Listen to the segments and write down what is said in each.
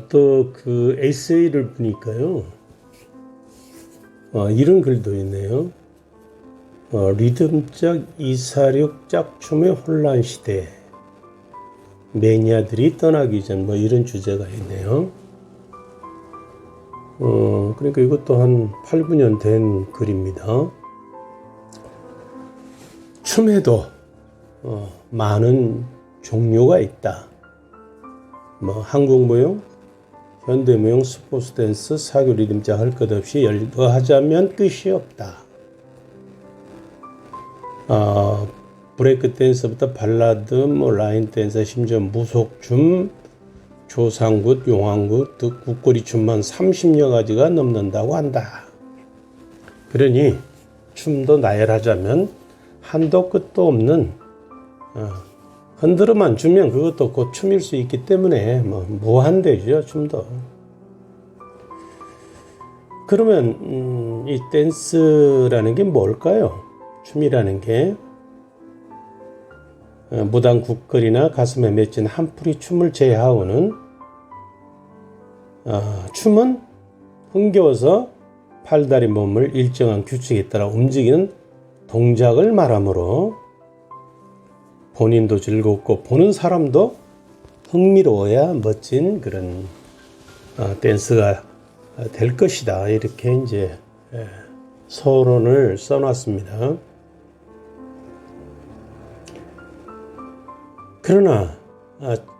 또 그 에세이를 보니까요. 이런 글도 있네요. 리듬적 이사륙 짝춤의 혼란 시대. 매니아들이 떠나기 전 이런 주제가 있네요. 그러니까 이것도 한 8, 9년 된 글입니다. 춤에도 많은 종류가 있다. 한국무용, 현대무용, 스포츠 댄스, 사교 리듬자 할 것 없이 열거하자면 끝이 없다. 브레이크 댄스부터 발라드, 라인 댄스, 심지어 무속춤, 조상굿, 용왕굿, 국거리 춤만 30여 가지가 넘는다고 한다. 그러니 춤도 나열하자면 한도 끝도 없는 흔들어만 주면 그것도 곧 춤일 수 있기 때문에 무한대죠, 춤도. 그러면 이 댄스라는 게 뭘까요? 춤이라는 게 무당 국거리나 가슴에 맺힌 한풀이 춤을 제하고는 춤은 흥겨워서 팔다리 몸을 일정한 규칙에 따라 움직이는 동작을 말하므로 본인도 즐겁고 보는 사람도 흥미로워야 멋진 그런 댄스가 될 것이다. 이렇게 이제 서론을 써놨습니다. 그러나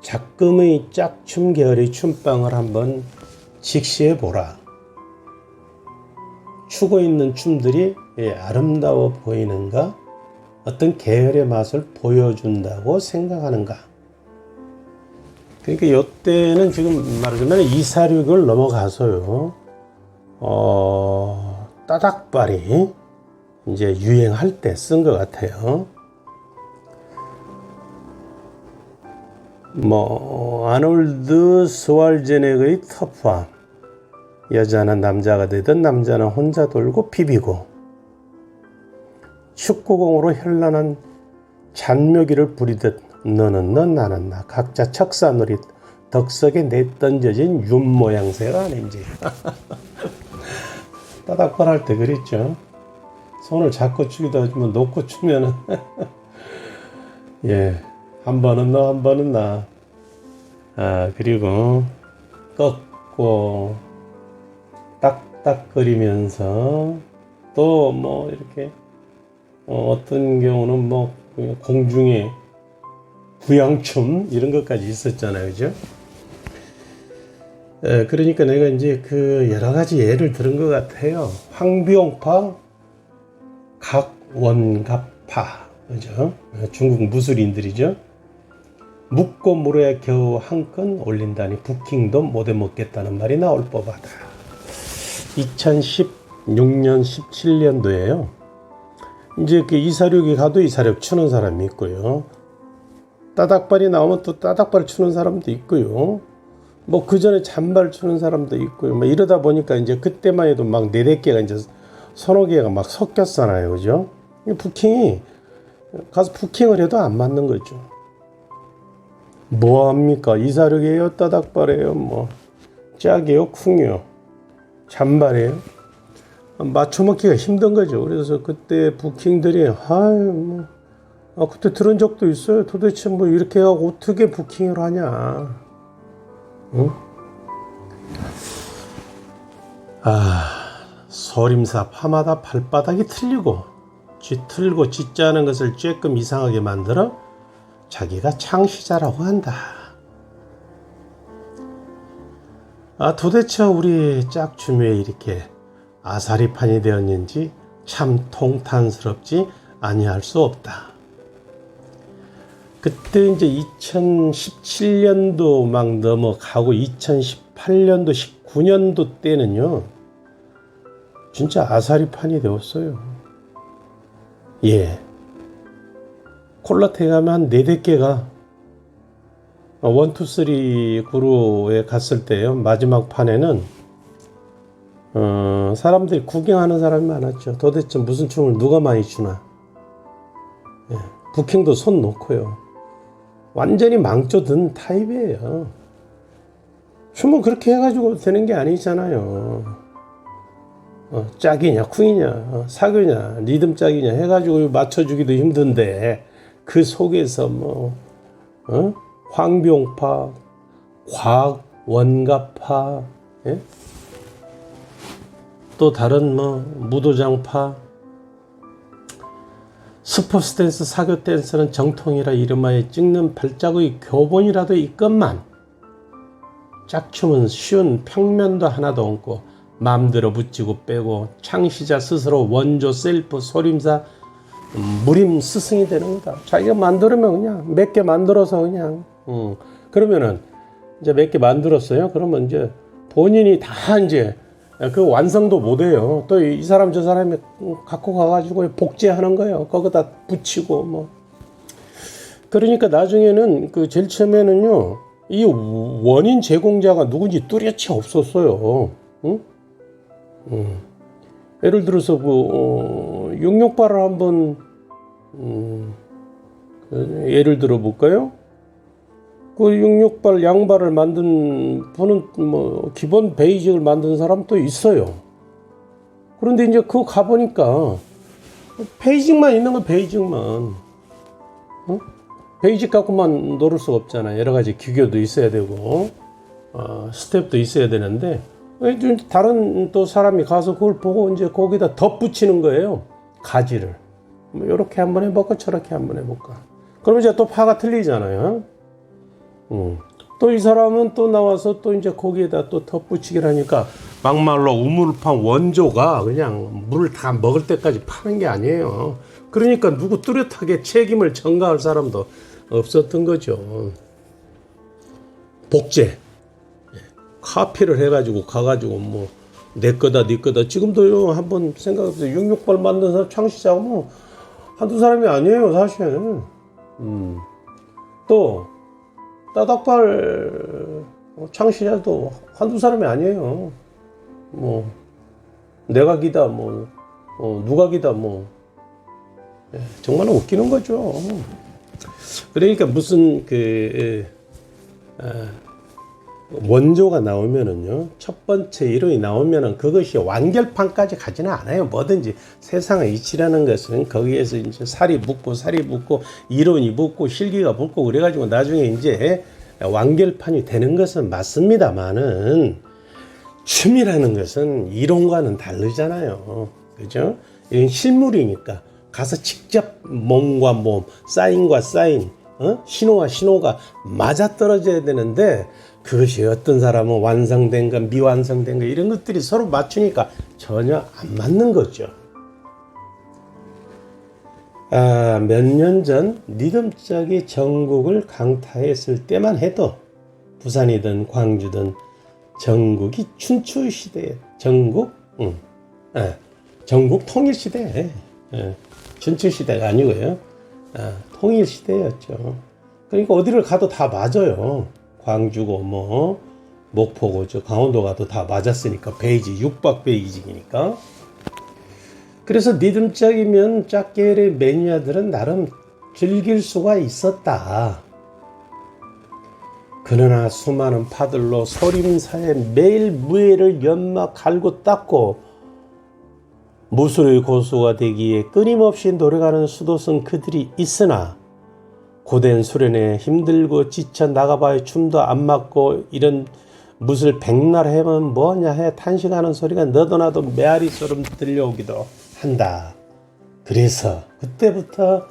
작금의 짝춤 계열의 춤방을 한번 직시해 보라. 추고 있는 춤들이 아름다워 보이는가? 어떤 계열의 맛을 보여준다고 생각하는가? 그러니까 이때는 지금 말하자면 이사륙을 넘어가서요. 따닥발이 이제 유행할 때 쓴 것 같아요. 아놀드 스왈제네거의 터프함. 여자는 남자가 되든 남자는 혼자 돌고 비비고 축구공으로 현란한 잔묘기를 부리듯 너는 너 나는 나 각자 척사놀이 덕석에 내던져진 윤모양새가 아닌지. 따닥발 할 때 그랬죠. 손을 잡고 추기도 하지만 놓고 추면은 예, 한 번은 너 한 번은 나. 그리고 꺾고 딱딱거리면서 또 이렇게 어떤 경우는 공중에 부양춤 이런 것까지 있었잖아요, 그죠? 그러니까 내가 이제 그 여러 가지 예를 들은 것 같아요. 황비용파, 각원갑파, 그죠? 중국 무술인들이죠. 묵고 물어야 겨우 한 건 올린다니 부킹도 못 해먹겠다는 말이 나올 법하다. 2016년, 17년도에요. 이제 그 이사륙이 가도 이사륙 추는 사람이 있고요. 따닥발이 나오면 또 따닥발 추는 사람도 있고요. 그 전에 잔발 추는 사람도 있고요. 이러다 보니까 이제 그때만 해도 4-5개가 이제 서너 개가 섞였잖아요. 그죠? 부킹이 가서 부킹을 해도 안 맞는 거죠. 뭐합니까? 이사륙이에요? 따닥발이에요? 짝이에요? 쿵이요? 잔발이에요? 맞춰먹기가 힘든 거죠. 그래서 그때 부킹들이 그때 들은 적도 있어요. 도대체 이렇게 하고 어떻게 부킹을 하냐. 응? 소림사 파마다 발바닥이 틀리고 쥐틀고 쥐짜는 것을 쬐끔 이상하게 만들어 자기가 창시자라고 한다. 도대체 우리 짝춤이 왜 이렇게 아사리판이 되었는지 참 통탄스럽지 아니할 수 없다. 그때 이제 2017년도 넘어가고 2018년도, 19년도 때는요, 진짜 아사리판이 되었어요. 예. 콜라텍 가면 한 4-5개가 1, 2, 3 그루에 갔을 때요, 마지막 판에는 사람들이 구경하는 사람이 많았죠. 도대체 무슨 춤을 누가 많이 추나. 예. 부킹도 손 놓고요. 완전히 망조든 타입이에요. 춤은 그렇게 해가지고 되는 게 아니잖아요. 짝이냐 쿵이냐 사교냐 리듬 짝이냐 해가지고 맞춰주기도 힘든데 그 속에서 황병파, 곽원가파, 예? 또 다른 무도장파, 스포츠 댄스, 사교 댄스는 정통이라 이름하에 찍는 발자국의 교본이라도 있건만 짝춤은 쉬운 평면도 하나도 없고 마음대로 붙이고 빼고 창시자 스스로 원조 셀프 소림사 무림 스승이 되는 거다. 자기가 만들면 그냥 몇 개 만들어서 그냥 그러면은 이제 몇 개 만들었어요. 그러면 이제 본인이 다 이제 그 완성도 못해요. 또 이 사람 저 사람이 갖고 가가지고 복제하는 거예요. 거기다 붙이고 그러니까 나중에는 그 제일 처음에는요 이 원인 제공자가 누군지 뚜렷이 없었어요. 응? 예를 들어서 그 육육발을 한번 예를 들어 볼까요? 그 육육발 양발을 만든 분은 기본 베이직을 만든 사람도 있어요. 그런데 이제 그거 가보니까 베이직만 있는 건 베이직만 베이직 갖고만 노를 수가 없잖아요. 여러 가지 기교도 있어야 되고 스텝도 있어야 되는데 다른 또 사람이 가서 그걸 보고 이제 거기다 덧붙이는 거예요. 가지를 이렇게 한번 해볼까 저렇게 한번 해볼까. 그러면 이제 또 파가 틀리잖아요. 또 이 사람은 또 나와서 또 이제 거기에다 또 덧붙이기를 하니까 막말로 우물판 원조가 그냥 물을 다 먹을 때까지 파는 게 아니에요. 그러니까 누구 뚜렷하게 책임을 전가할 사람도 없었던 거죠. 복제 카피를 해가지고 가가지고 내 거다 네 거다. 지금도 한번 생각해보세요. 66발 만든 사람 창시자고 한두 사람이 아니에요 사실은. 또 따닥발 창시자도 한두 사람이 아니에요. 내가 기다 누가 기다 정말 웃기는 거죠. 그러니까 무슨 원조가 나오면은요, 첫 번째 이론이 나오면은 그것이 완결판까지 가지는 않아요. 뭐든지 세상의 이치라는 것은 거기에서 이제 살이 붙고 이론이 붙고 실기가 붙고 그래가지고 나중에 이제 완결판이 되는 것은 맞습니다만은 춤이라는 것은 이론과는 다르잖아요. 그죠? 이건 실물이니까 가서 직접 몸과 몸, 사인과 사인, 신호와 신호가 맞아떨어져야 되는데 그것이 어떤 사람은 완성된 것, 미완성된 것 이런 것들이 서로 맞추니까 전혀 안 맞는 거죠. 몇 년 전 리듬짝이 전국을 강타했을 때만 해도 부산이든 광주든 전국이 춘추 시대에 전국 통일 시대 춘추 시대가 아니고요. 통일 시대였죠. 그러니까 어디를 가도 다 맞아요. 광주고 목포고 강원도 가도 다 맞았으니까 베이직 육박 베이직이니까. 그래서 리듬짝이면 짝계열의 매니아들은 나름 즐길 수가 있었다. 그러나 수많은 파들로 소림사에 매일 무예를 연막 갈고 닦고 무술의 고수가 되기에 끊임없이 노력하는 수도승 그들이 있으나 고된 수련에 힘들고 지쳐 나가봐야 춤도 안 맞고 이런 무술 백날 해면 뭐냐 해 탄식하는 소리가 너도 나도 메아리처럼 들려오기도 한다. 그래서 그때부터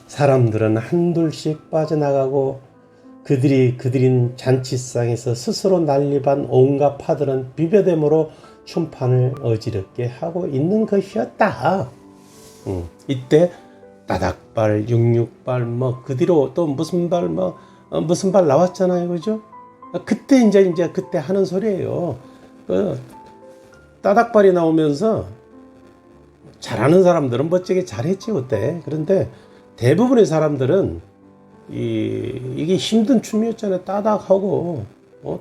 사람들은 한둘씩 빠져나가고 그들인 잔치상에서 스스로 난립한 온갖 파들은 비벼댐으로 춤판을 어지럽게 하고 있는 것이었다. 이때 따닥발, 육육발, 그 뒤로 또 무슨 발, 무슨 발 나왔잖아요. 그죠? 그때 이제 그때 하는 소리예요. 따닥발이 나오면서 잘하는 사람들은 멋지게 잘했지, 그때. 그런데 대부분의 사람들은 이게 힘든 춤이었잖아요. 따닥하고,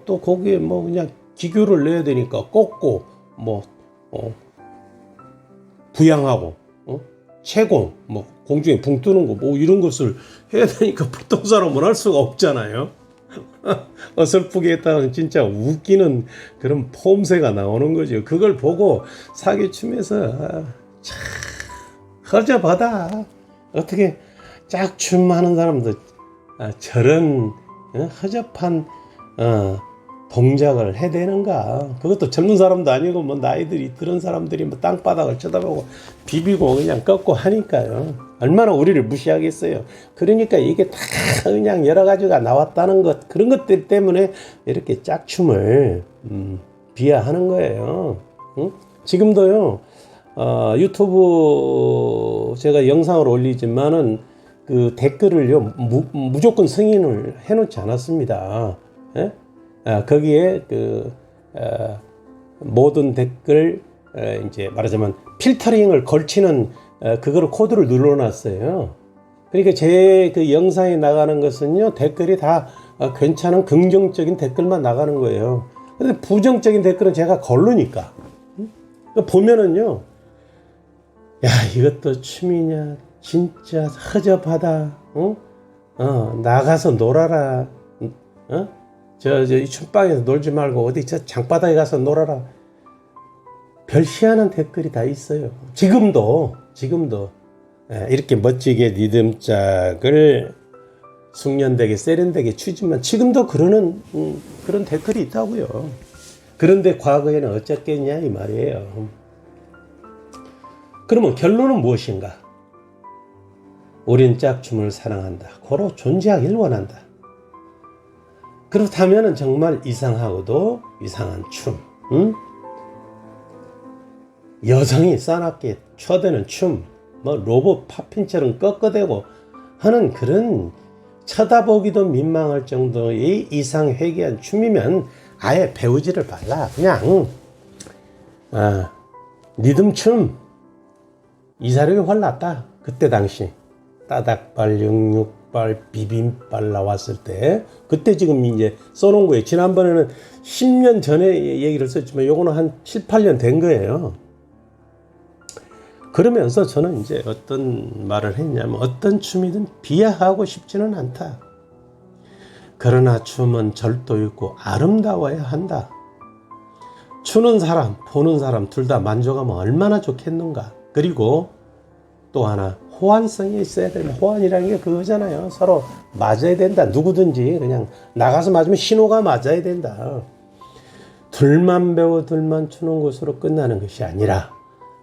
또 거기에 그냥 기교를 내야 되니까 꺾고, 부양하고, 채공, 공중에 붕 뜨는 거 뭐 이런 것을 해야 되니까 보통 사람은 할 수가 없잖아요. 어설프게 했다가 진짜 웃기는 그런 폼새가 나오는 거죠. 그걸 보고 사기춤에서 참 허접하다. 어떻게 짝춤하는 사람도 저런 허접한 동작을 해대는가. 그것도 젊은 사람도 아니고 뭐 나이들이 들은 사람들이 뭐 땅바닥을 쳐다보고 비비고 그냥 꺾고 하니까요. 얼마나 우리를 무시하겠어요. 그러니까 이게 다 그냥 여러 가지가 나왔다는 것, 그런 것들 때문에 이렇게 짝춤을 비하하는 거예요. 응? 지금도요. 유튜브 제가 영상을 올리지만은 그 댓글을요 무조건 승인을 해놓지 않았습니다. 예? 거기에 모든 댓글 이제 말하자면 필터링을 걸치는 그거를 코드를 눌러놨어요. 그러니까 제 그 영상에 나가는 것은요 댓글이 다 괜찮은 긍정적인 댓글만 나가는 거예요. 근데 부정적인 댓글은 제가 걸르니까 보면은요, 야 이것도 춤이냐 진짜 허접하다. 나가서 놀아라. 이 춤방에서 놀지 말고 어디 저 장바닥에 가서 놀아라. 별 희한한 댓글이 다 있어요. 지금도 이렇게 멋지게 리듬짝을 숙련되게 세련되게 추지만 지금도 그러는 그런 댓글이 있다고요. 그런데 과거에는 어쨌겠냐 이 말이에요. 그러면 결론은 무엇인가? 우린 짝춤을 사랑한다. 고로 존재하길 원한다. 그렇다면 정말 이상하고도 이상한 춤, 여성이 싸납게 쳐대는 춤, 뭐 로봇 팝핀처럼 꺾어대고 하는 그런 쳐다보기도 민망할 정도의 이상회귀한 춤이면 아예 배우지를 말라. 그냥 리듬춤 이사력이 훨 낫다. 그때 당시 따닥발, 영육발, 비빔발 나왔을 때 그때 지금 이제 써놓은 거예요. 지난번에는 10년 전에 얘기를 썼지만 요거는 한 7, 8년 된 거예요. 그러면서 저는 이제 어떤 말을 했냐면 어떤 춤이든 비하하고 싶지는 않다. 그러나 춤은 절도 있고 아름다워야 한다. 추는 사람, 보는 사람 둘 다 만족하면 얼마나 좋겠는가. 그리고 또 하나 호환성이 있어야 된다. 호환이라는 게 그거잖아요. 서로 맞아야 된다. 누구든지 그냥 나가서 맞으면 신호가 맞아야 된다. 둘만 배워 둘만 추는 것으로 끝나는 것이 아니라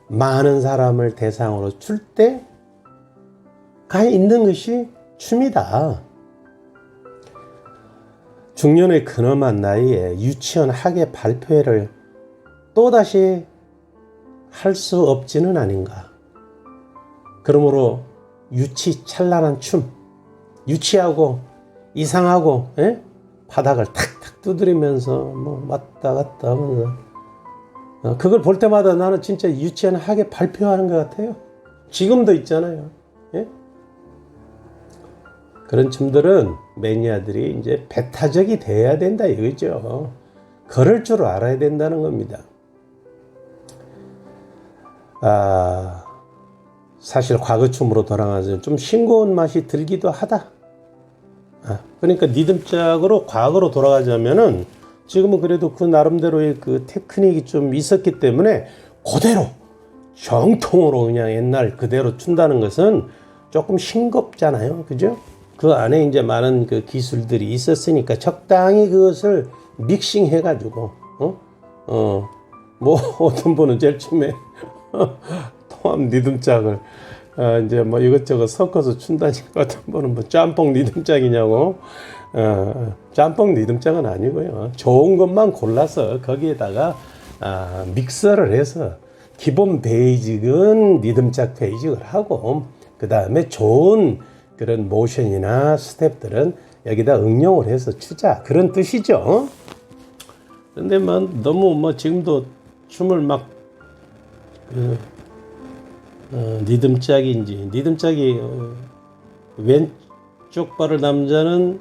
많은 사람을 대상으로 출 때 가 있는 것이 춤이다. 중년의 근엄한 나이에 유치원 학예 발표회를 또다시 할 수 없지는 아닌가. 그러므로 유치찬란한 춤, 유치하고 이상하고 바닥을 탁탁 두드리면서 뭐 왔다 갔다 하면서 그걸 볼 때마다 나는 진짜 유치한 학예 발표하는 것 같아요. 지금도 있잖아요. 예? 그런 춤들은 매니아들이 이제 배타적이 돼야 된다 이거죠. 걸을 줄 알아야 된다는 겁니다. 사실 과거춤으로 돌아가서 좀 싱거운 맛이 들기도 하다. 그러니까 리듬짝으로 과거로 돌아가자면은 지금은 그래도 그 나름대로의 그 테크닉이 좀 있었기 때문에 그대로 정통으로 그냥 옛날 그대로 춘다는 것은 조금 싱겁잖아요. 그죠? 그 안에 이제 많은 그 기술들이 있었으니까 적당히 그것을 믹싱 해가지고, 뭐 어떤 분은 제일 처음에 통합 리듬짝을 이제 뭐 이것저것 섞어서 춘다니까 어떤 분은 뭐 짬뽕 리듬짝이냐고. 짬뽕 리듬짝은 아니고요. 좋은 것만 골라서 거기에다가 믹서를 해서 기본 베이직은 리듬짝 베이직을 하고 그 다음에 좋은 그런 모션이나 스텝들은 여기다 응용을 해서 추자 그런 뜻이죠. 그런데 뭐 너무 뭐 지금도 춤을 막 리듬짝인지 리듬짝이 왼쪽 발을 남자는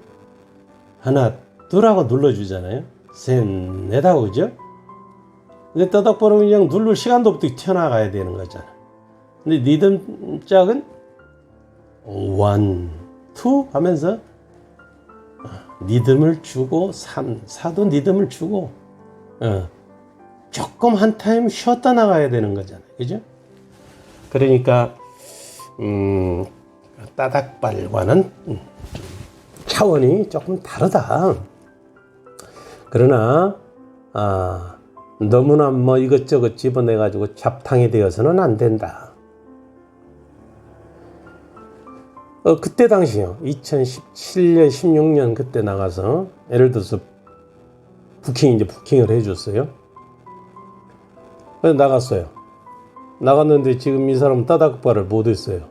하나 둘하고 눌러주잖아요. 셋 넷 하고 그죠? 근데 떠닥보면 그냥 누를 시간도 없이 튀어나가야 되는 거잖아. 근데 리듬짝은 원, 투 하면서 리듬을 주고 사도 리듬을 주고 조금 한 타임 쉬었다 나가야 되는 거잖아요. 그죠? 그러니까 따닥발과는 차원이 조금 다르다. 그러나 너무나 뭐 이것저것 집어내가지고 잡탕이 되어서는 안 된다. 그때 당시요. 2017년, 16년 그때 나가서 예를 들어서 부킹을 해줬어요. 그래서 나갔어요. 나갔는데 지금 이 사람은 따닥발을 못 했어요.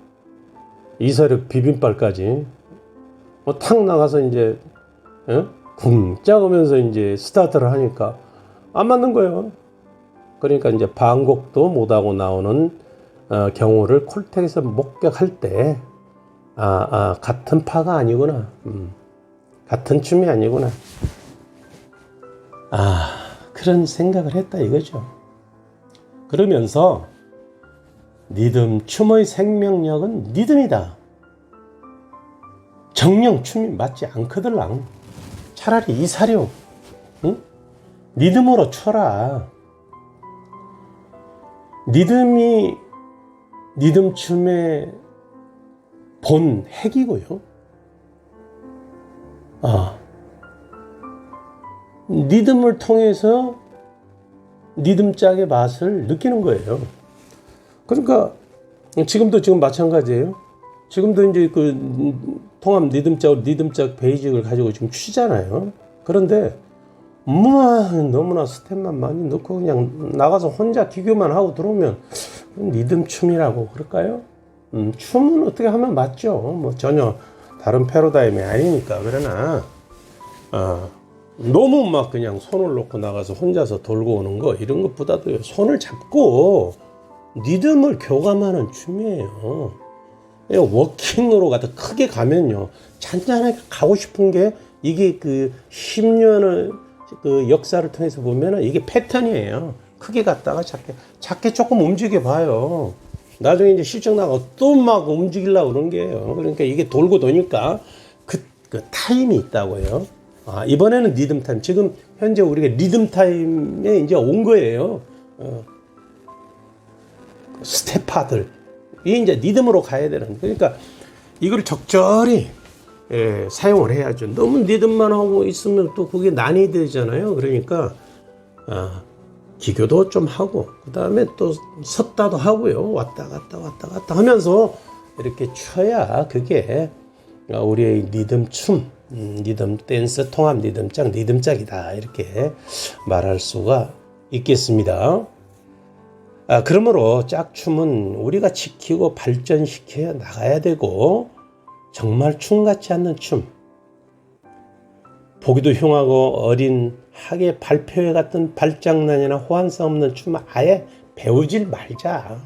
이사력 비빔발까지 탁 나가서 이제 쿵짝 하면서 이제 스타트를 하니까 안 맞는 거예요. 그러니까 이제 반곡도 못하고 나오는 경우를 콜텍에서 목격할 때 같은 파가 아니구나. 같은 춤이 아니구나. 그런 생각을 했다 이거죠. 그러면서 리듬, 춤의 생명력은 리듬이다. 정령 춤이 맞지 않거들랑. 차라리 이사력, 리듬으로 춰라. 리듬이 리듬 춤의 본 핵이고요. 리듬을 통해서 리듬 짝의 맛을 느끼는 거예요. 그러니까 지금도 마찬가지예요. 지금도 이제 그 통합 리듬짝 베이직을 가지고 지금 추잖아요. 그런데 너무나 스텝만 많이 넣고 그냥 나가서 혼자 기교만 하고 들어오면 리듬 춤이라고 그럴까요? 춤은 어떻게 하면 맞죠. 뭐 전혀 다른 패러다임이 아니니까. 그러나 너무 막 그냥 손을 놓고 나가서 혼자서 돌고 오는 거 이런 것보다도 손을 잡고 리듬을 교감하는 춤이에요. 워킹으로 가다 크게 가면요 잔잔하게 가고 싶은 게 이게 그 10년의 그 역사를 통해서 보면은 이게 패턴이에요. 크게 갔다가 작게 조금 움직여 봐요. 나중에 이제 실적 나가고 또 막 움직이려고 그런 게예요. 그러니까 이게 돌고 도니까 그 타임이 있다고요. 이번에는 리듬 타임. 지금 현재 우리가 리듬 타임에 이제 온 거예요. 스텝파들. 이게 이제 리듬으로 가야 되는. 그러니까 이걸 적절히 사용을 해야죠. 너무 리듬만 하고 있으면 또 그게 난이 되잖아요. 그러니까 기교도 좀 하고 그다음에 또 섰다도 하고요. 왔다 갔다 하면서 이렇게 쳐야 그게 우리의 리듬 춤, 리듬 댄스 통합 리듬짝이다 이렇게 말할 수가 있겠습니다. 그러므로 짝춤은 우리가 지키고 발전시켜 나가야 되고 정말 춤 같지 않는 춤, 보기도 흉하고 어린 학예 발표회 같은 발장난이나 호환성 없는 춤 아예 배우질 말자.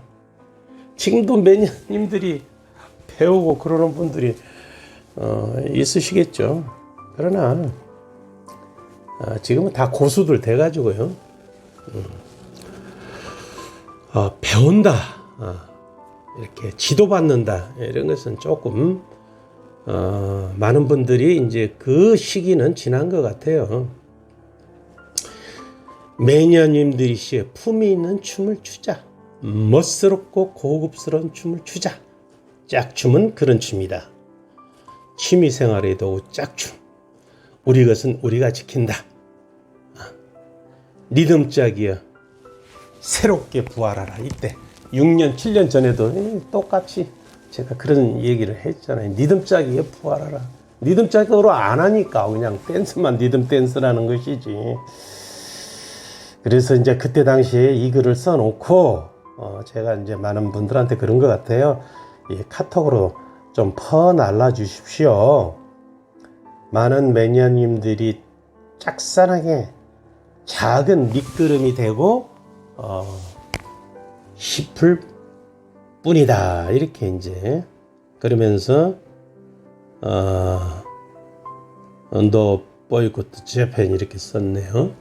지금도 매니아님들이 배우고 그러는 분들이 있으시겠죠. 그러나 지금은 다 고수들 돼가지고요. 배운다, 이렇게 지도받는다 이런 것은 조금 많은 분들이 이제 그 시기는 지난 것 같아요. 매니아님들이시여 품이 있는 춤을 추자. 멋스럽고 고급스러운 춤을 추자. 짝춤은 그런 춤이다. 취미생활의 도구 짝춤. 우리 것은 우리가 지킨다. 리듬짝이여 새롭게 부활하라. 이때 6년 7년 전에도 똑같이 제가 그런 얘기를 했잖아요. 리듬짝이여 부활하라. 리듬짝으로 안 하니까 그냥 댄스만 리듬 댄스라는 것이지. 그래서 이제 그때 당시에 이 글을 써놓고 제가 이제 많은 분들한테 그런 것 같아요. 이 카톡으로 좀 퍼날라 주십시오. 많은 매니아님들이 짝사랑에 작은 밑거름이 되고 싶을 뿐이다. 이렇게 이제 그러면서 너 보이콧 재팬 이렇게 썼네요.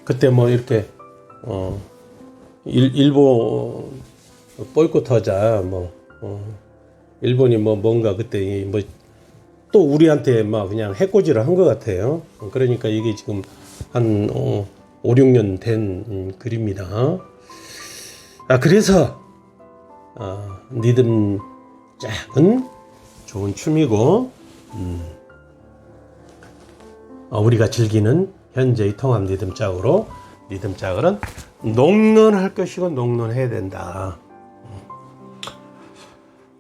그때 뭐 이렇게 일본 보이콧하자 뭐 일본이 뭐 뭔가 그때 뭐 또 우리한테 막 그냥 해코지를 한 것 같아요. 그러니까 이게 지금 한 5, 6년 된 글입니다. 그래서 리듬 짝은 좋은 춤이고 우리가 즐기는 현재의 통합 리듬 짝으로 리듬 짝은 농론할 것이고 농론해야 된다.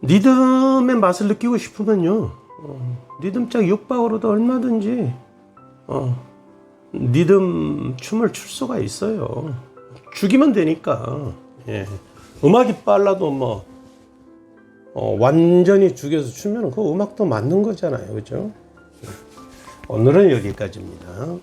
리듬의 맛을 느끼고 싶으면요, 리듬 짝 육박으로도 얼마든지 리듬 춤을 출 수가 있어요. 죽이면 되니까. 예. 음악이 빨라도 뭐 완전히 죽여서 추면 그 음악도 맞는 거잖아요, 그죠? 오늘은 여기까지입니다.